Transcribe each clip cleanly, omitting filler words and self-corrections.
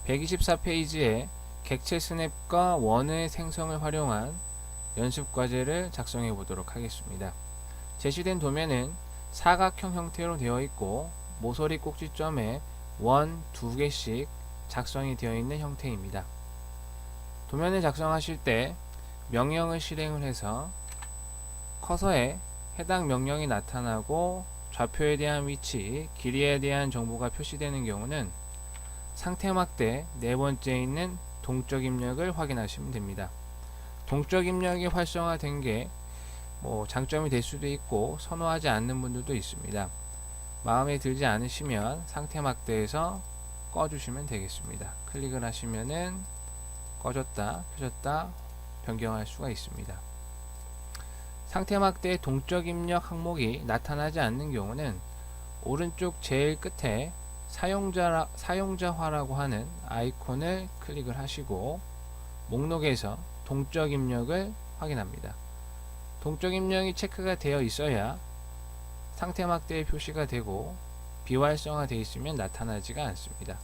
124페이지에 객체 스냅과 원의 생성을 활용한 연습과제를 작성해 보도록 하겠습니다. 제시된 도면은 사각형 형태로 되어 있고 모서리 꼭지점에 원 2개씩 작성이 되어 있는 형태입니다. 도면을 작성하실 때 명령을 실행을 해서 커서에 해당 명령이 나타나고 좌표에 대한 위치, 길이에 대한 정보가 표시되는 경우는 상태 막대 네 번째에 있는 동적 입력을 확인하시면 됩니다. 동적 입력이 활성화된 게 장점이 될 수도 있고 선호하지 않는 분들도 있습니다. 마음에 들지 않으시면 상태 막대에서 꺼주시면 되겠습니다. 클릭을 하시면은 꺼졌다, 켜졌다 변경할 수가 있습니다. 상태 막대의 동적 입력 항목이 나타나지 않는 경우는 오른쪽 제일 끝에 사용자화라고 하는 아이콘을 클릭을 하시고 목록에서 동적 입력을 확인합니다. 동적 입력이 체크가 되어 있어야 상태 막대의 표시가 되고 비활성화 되어 있으면 나타나지가 않습니다.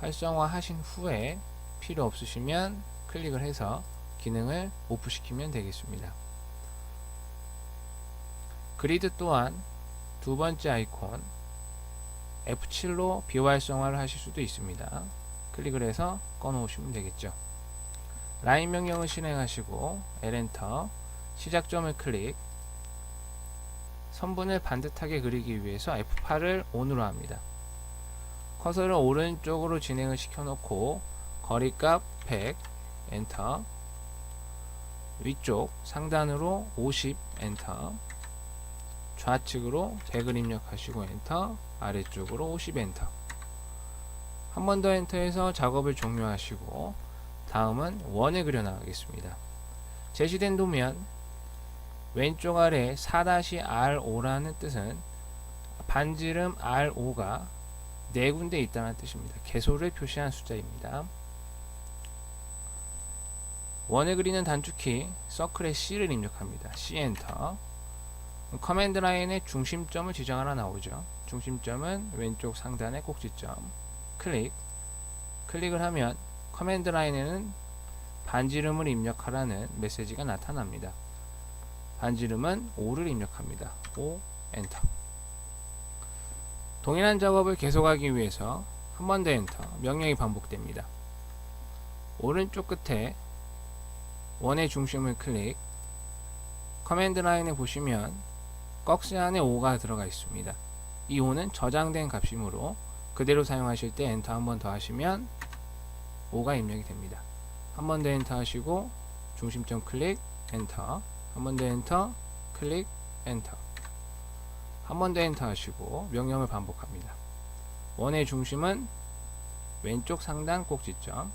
활성화 하신 후에 필요 없으시면 클릭을 해서 기능을 오프 시키면 되겠습니다. 그리드 또한 두 번째 아이콘 F7로 비활성화를 하실 수도 있습니다. 클릭을 해서 꺼놓으시면 되겠죠. 라인 명령을 실행하시고 L엔터, 시작점을 클릭, 선분을 반듯하게 그리기 위해서 F8을 ON으로 합니다. 커서를 오른쪽으로 진행을 시켜놓고 거리값 100 엔터, 위쪽 상단으로 50 엔터, 좌측으로 100을 입력하시고 엔터, 아래쪽으로 50 엔터. 한 번 더 엔터해서 작업을 종료하시고 다음은 원을 그려 나가겠습니다. 제시된 도면 왼쪽 아래 4-R5라는 뜻은 반지름 R5가 4군데 있다는 뜻입니다. 개소를 표시한 숫자입니다. 원을 그리는 단축키 서클에 C를 입력합니다. C 엔터. 커맨드 라인의 중심점을 지정하라 나오죠. 중심점은 왼쪽 상단의 꼭지점. 클릭을 하면 커맨드 라인에는 반지름을 입력하라는 메시지가 나타납니다. 반지름은 5를 입력합니다. 5 엔터. 동일한 작업을 계속하기 위해서 한 번 더 엔터, 명령이 반복됩니다. 오른쪽 끝에 원의 중심을 클릭, 커맨드 라인에 보시면 꺽쇠 안에 5가 들어가 있습니다. 이 5는 저장된 값이므로 그대로 사용하실 때 엔터 한 번 더 하시면 5가 입력이 됩니다. 한 번 더 엔터 하시고 중심점 클릭, 엔터, 한 번 더 엔터, 클릭, 엔터, 한 번 더 엔터 하시고 명령을 반복합니다. 원의 중심은 왼쪽 상단 꼭지점,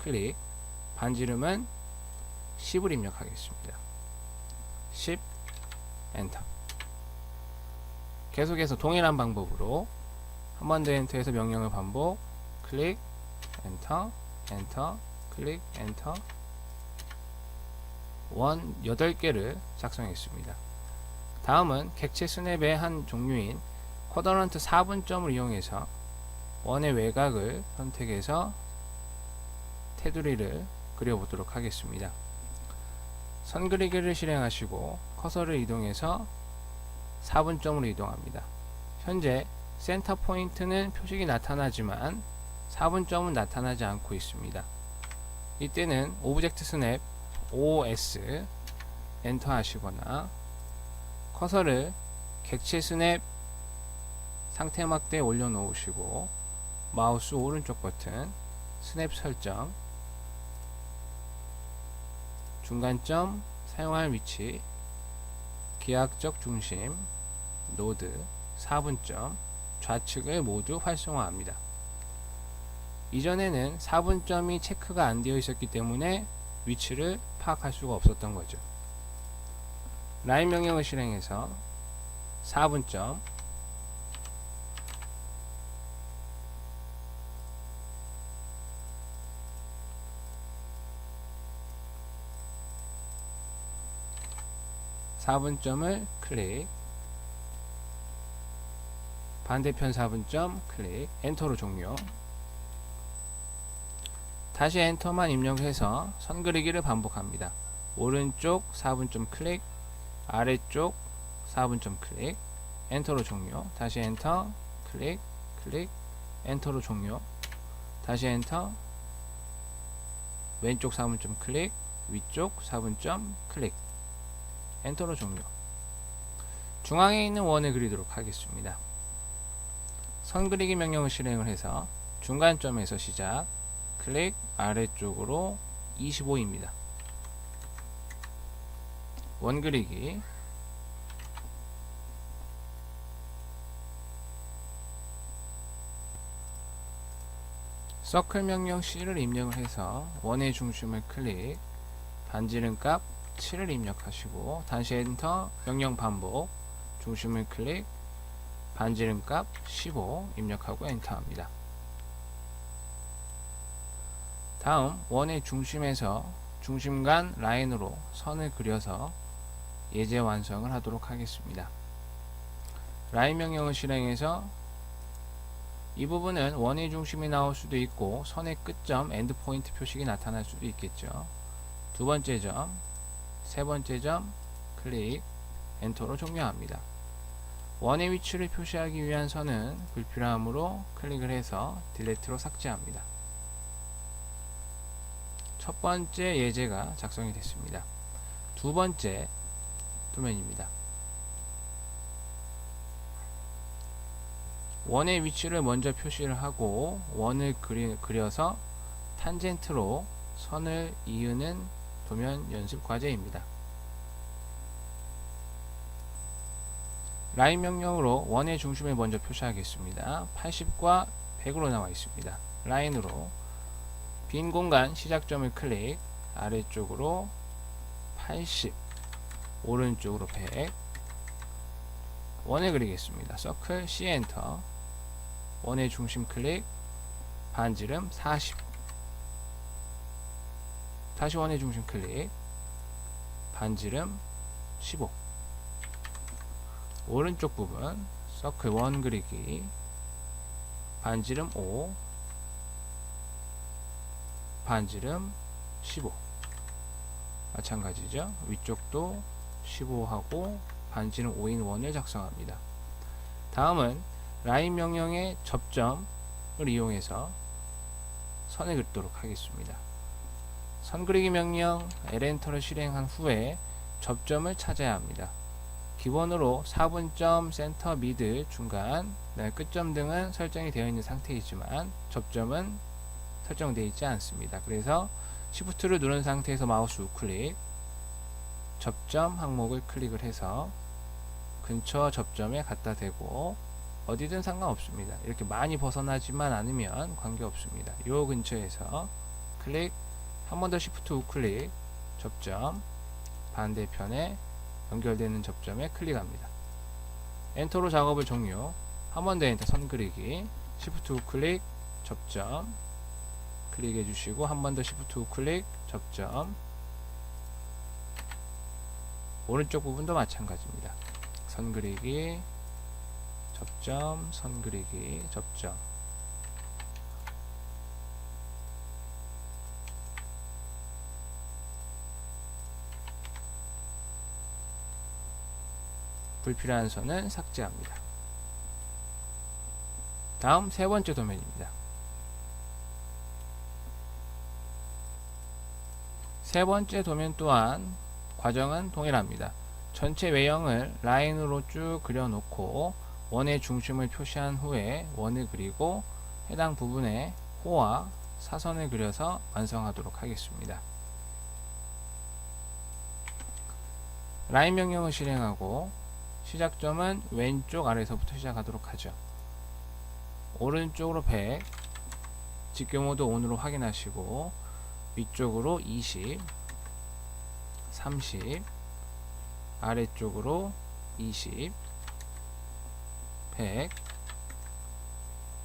클릭, 반지름은 10을 입력하겠습니다. 10, 엔터. 계속해서 동일한 방법으로 한 번 더 엔터해서 명령을 반복, 클릭, 엔터, 엔터, 클릭, 엔터. 원 8개를 작성했습니다. 다음은 객체 스냅의 한 종류인 쿼드런트 4분점을 이용해서 원의 외곽을 선택해서 테두리를 그려보도록 하겠습니다. 선 그리기를 실행하시고 커서를 이동해서 4분점으로 이동합니다. 현재 센터 포인트는 표식이 나타나지만 4분점은 나타나지 않고 있습니다. 이때는 오브젝트 스냅 OS 엔터 하시거나 커서를 객체 스냅 상태 막대에 올려 놓으시고 마우스 오른쪽 버튼 스냅 설정, 중간점, 사용할 위치, 기하학적 중심, 노드, 4분점, 좌측을 모두 활성화합니다. 이전에는 4분점이 체크가 안 되어 있었기 때문에 위치를 파악할 수가 없었던 거죠. 라인 명령을 실행해서 4분점, 클릭, 반대편 4분점 클릭, 엔터로 종료. 다시 엔터만 입력해서 선 그리기를 반복합니다. 오른쪽 4분점 클릭, 아래쪽 4분점 클릭, 엔터로 종료. 다시 엔터, 클릭, 클릭, 엔터로 종료. 다시 엔터, 왼쪽 4분점 클릭, 위쪽 4분점 클릭, 엔터로 종료. 중앙에 있는 원을 그리도록 하겠습니다. 선 그리기 명령을 실행을 해서 중간점에서 시작, 클릭, 아래쪽으로 25입니다. 원 그리기, 서클 명령 C를 입력을 해서 원의 중심을 클릭, 반지름 값 7을 입력하시고 다시 엔터, 명령 반복, 중심을 클릭, 반지름 값 15 입력하고 엔터합니다. 다음 원의 중심에서 중심간 라인으로 선을 그려서 예제 완성을 하도록 하겠습니다. 라인 명령을 실행해서 이 부분은 원의 중심이 나올 수도 있고 선의 끝점 엔드 포인트 표식이 나타날 수도 있겠죠. 두 번째 점, 세 번째 점 클릭, 엔터로 종료합니다. 원의 위치를 표시하기 위한 선은 불필요하므로 클릭을 해서 딜리트로 삭제합니다. 첫 번째 예제가 작성이 됐습니다. 두 번째 도면입니다. 원의 위치를 먼저 표시를 하고 원을 그려서 탄젠트로 선을 이으는 도면 연습 과제입니다. 라인 명령으로 원의 중심을 먼저 표시하겠습니다. 80과 100으로 나와 있습니다. 라인으로 빈 공간 시작점을 클릭, 아래쪽으로 80, 오른쪽으로 100, 원을 그리겠습니다. 서클 C 엔터, 원의 중심 클릭, 반지름 40, 다시 원의 중심 클릭, 반지름 15, 오른쪽 부분 서클 원 그리기, 반지름 5, 반지름 15, 마찬가지죠. 위쪽도 15하고 반지름 5인 원을 작성합니다. 다음은 라인 명령의 접점을 이용해서 선을 긋도록 하겠습니다. 선 그리기 명령 L엔터를 실행한 후에 접점을 찾아야 합니다. 기본으로 4분점, 센터, 미드, 중간, 끝점 등은 설정이 되어 있는 상태이지만 접점은 설정되어 있지 않습니다. 그래서 Shift를 누른 상태에서 마우스 우클릭, 접점 항목을 클릭을 해서 근처 접점에 갖다 대고 어디든 상관없습니다. 이렇게 많이 벗어나지만 않으면 관계없습니다. 요 근처에서 클릭, 한 번 더 Shift 우클릭, 접점, 반대편에 연결되는 접점에 클릭합니다. 엔터로 작업을 종료. 한 번 더 엔터 선 그리기, Shift 우클릭, 접점, 클릭해 주시고 한 번 더 Shift 우클릭, 접점, 오른쪽 부분도 마찬가지입니다. 선 그리기, 접점, 선 그리기, 접점. 불필요한 선은 삭제합니다. 다음 세 번째 도면입니다. 세 번째 도면 또한 과정은 동일합니다. 전체 외형을 라인으로 쭉 그려놓고 원의 중심을 표시한 후에 원을 그리고 해당 부분에 호와 사선을 그려서 완성하도록 하겠습니다. 라인 명령을 실행하고 시작점은 왼쪽 아래에서부터 시작하도록 하죠. 오른쪽으로 100, 직경호도 온으로 확인하시고 위쪽으로 20, 30, 아래쪽으로 20, 100,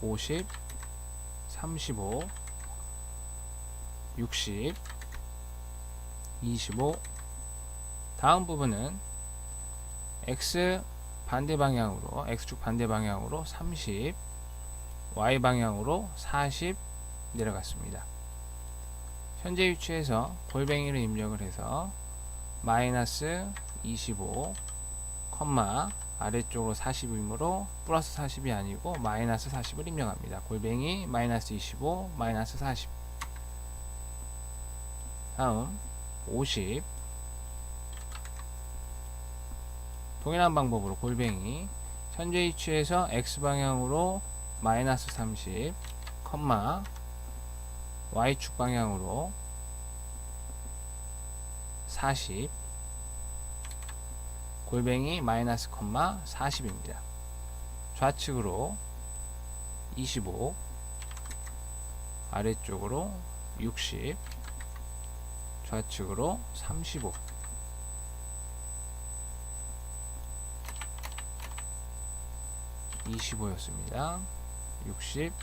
50, 35, 60, 25. 다음 부분은 X 반대 방향으로, X축 반대 방향으로 30, Y 방향으로 40 내려갔습니다. 현재 위치에서 골뱅이를 입력을 해서 마이너스 25, 아래쪽으로 40이므로 플러스 40이 아니고 마이너스 40을 입력합니다. 골뱅이 마이너스 25, 마이너스 40. 다음 50. 동일한 방법으로 골뱅이 현재 위치에서 X방향으로 마이너스 30, Y축 방향으로 40, 골뱅이 마이너스 40입니다. 좌측으로 25, 아래쪽으로 60, 좌측으로 35. (25였습니다) 60,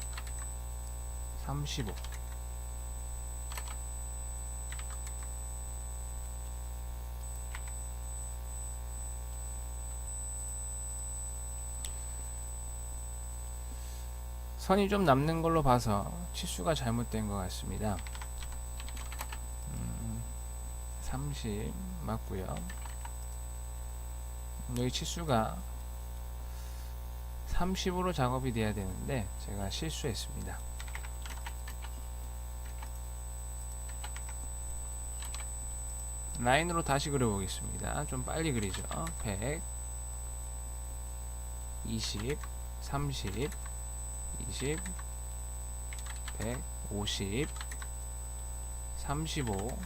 35. 선이 좀 남는 걸로 봐서 치수가 잘못된 것 같습니다. 30 맞고요. 여기 치수가 30으로 작업이 돼야 되는데 제가 실수했습니다. 라인으로 다시 그려보겠습니다. 좀 빨리 그리죠. 100, 20, 30, 20, 100, 50, 35,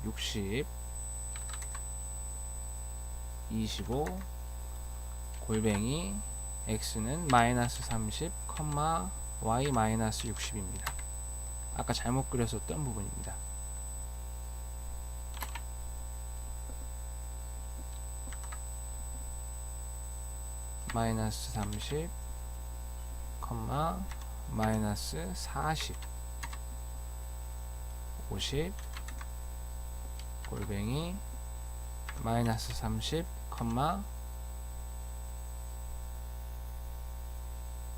60, 25, 골뱅이 x는 마이너스 30, y 마이너스 60입니다. 아까 잘못 그렸었던 부분입니다. 마이너스 30, 마이너스 40, 50, 골뱅이 마이너스 30,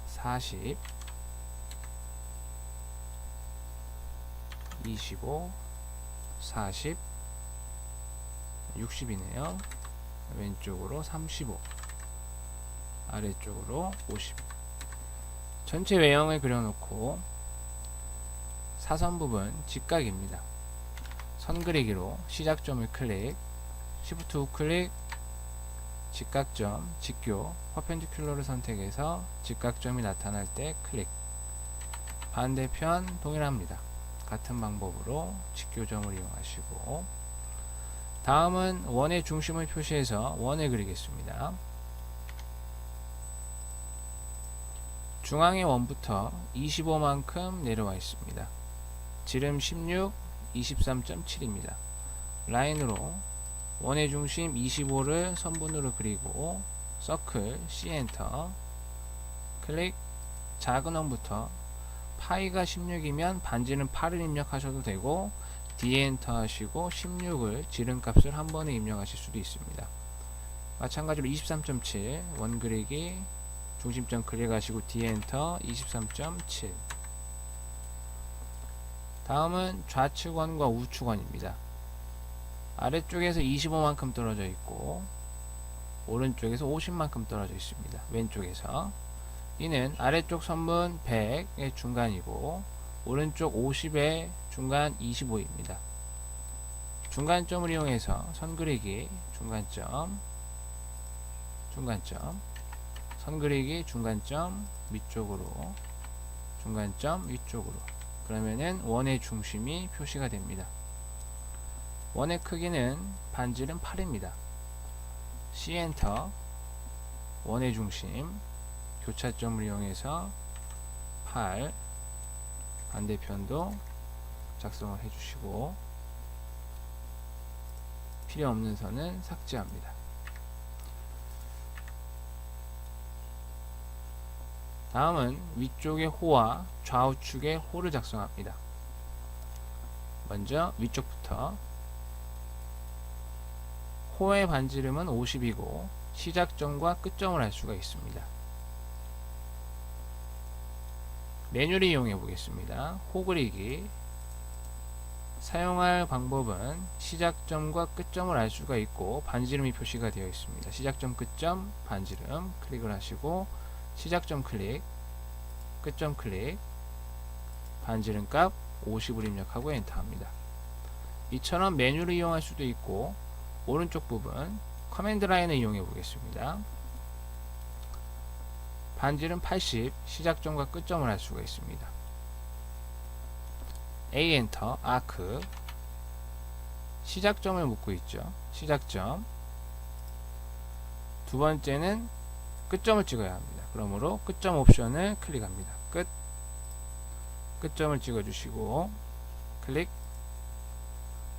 40, 25, 40, 60이네요. 왼쪽으로 35, 아래쪽으로 50. 전체 외형을 그려놓고 사선 부분 직각입니다. 선 그리기로 시작점을 클릭, Shift 우클릭, 직각점, 직교, 퍼펜디큘러를 선택해서 직각점이 나타날 때 클릭. 반대편 동일합니다. 같은 방법으로 직교점을 이용하시고, 다음은 원의 중심을 표시해서 원을 그리겠습니다. 중앙의 원부터 25만큼 내려와 있습니다. 지름 16, 23.7입니다. 라인으로 원의 중심 25를 선분으로 그리고 서클 C 엔터 클릭. 작은 원부터 파이가 16이면 반지름 8을 입력하셔도 되고 D 엔터 하시고 16을 지름값을 한 번에 입력하실 수도 있습니다. 마찬가지로 23.7 원 그리기 중심점 클릭하시고 D 엔터 23.7. 다음은 좌측원과 우측원입니다. 아래쪽에서 25만큼 떨어져 있고 오른쪽에서 50만큼 떨어져 있습니다. 왼쪽에서 이는 아래쪽 선분 100의 중간이고 오른쪽 50의 중간 25입니다. 중간점을 이용해서 선 그리기 중간점, 선 그리기 중간점 위쪽으로, 중간점 위쪽으로. 그러면은 원의 중심이 표시가 됩니다. 원의 크기는 반지름 8입니다. C 엔터 원의 중심 교차점을 이용해서 8. 반대편도 작성을 해주시고 필요 없는 선은 삭제합니다. 다음은 위쪽의 호와 좌우측의 호를 작성합니다. 먼저 위쪽부터 호의 반지름은 50이고 시작점과 끝점을 알 수가 있습니다. 메뉴를 이용해 보겠습니다. 호 그리기 사용할 방법은 시작점과 끝점을 알 수가 있고 반지름이 표시가 되어 있습니다. 시작점, 끝점, 반지름 클릭을 하시고 시작점 클릭, 끝점 클릭, 반지름 값 50을 입력하고 엔터합니다. 이처럼 메뉴를 이용할 수도 있고 오른쪽 부분 커맨드 라인을 이용해 보겠습니다. 반지름 80, 시작점과 끝점을 할 수가 있습니다. A 엔터, 아크, 시작점을 묻고 있죠. 시작점. 두 번째는 끝점을 찍어야 합니다. 그러므로 끝점 옵션을 클릭합니다. 끝점을 찍어주시고 클릭.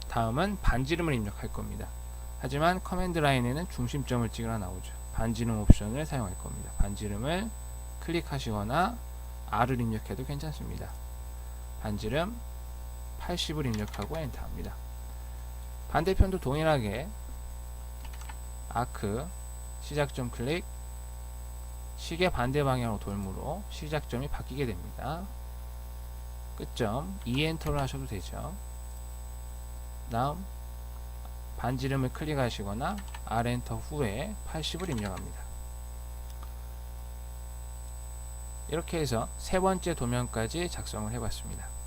다음은 반지름을 입력할 겁니다. 하지만 커맨드 라인에는 중심점을 찍으라 나오죠. 반지름 옵션을 사용할 겁니다. 반지름을 클릭하시거나 R을 입력해도 괜찮습니다. 반지름 80을 입력하고 엔터합니다. 반대편도 동일하게 아크, 시작점 클릭, 시계 반대 방향으로 돌므로 시작점이 바뀌게 됩니다. 끝점, E 엔터를 하셔도 되죠. 다음 반지름을 클릭하시거나 R 엔터 후에 80을 입력합니다. 이렇게 해서 세 번째 도면까지 작성을 해봤습니다.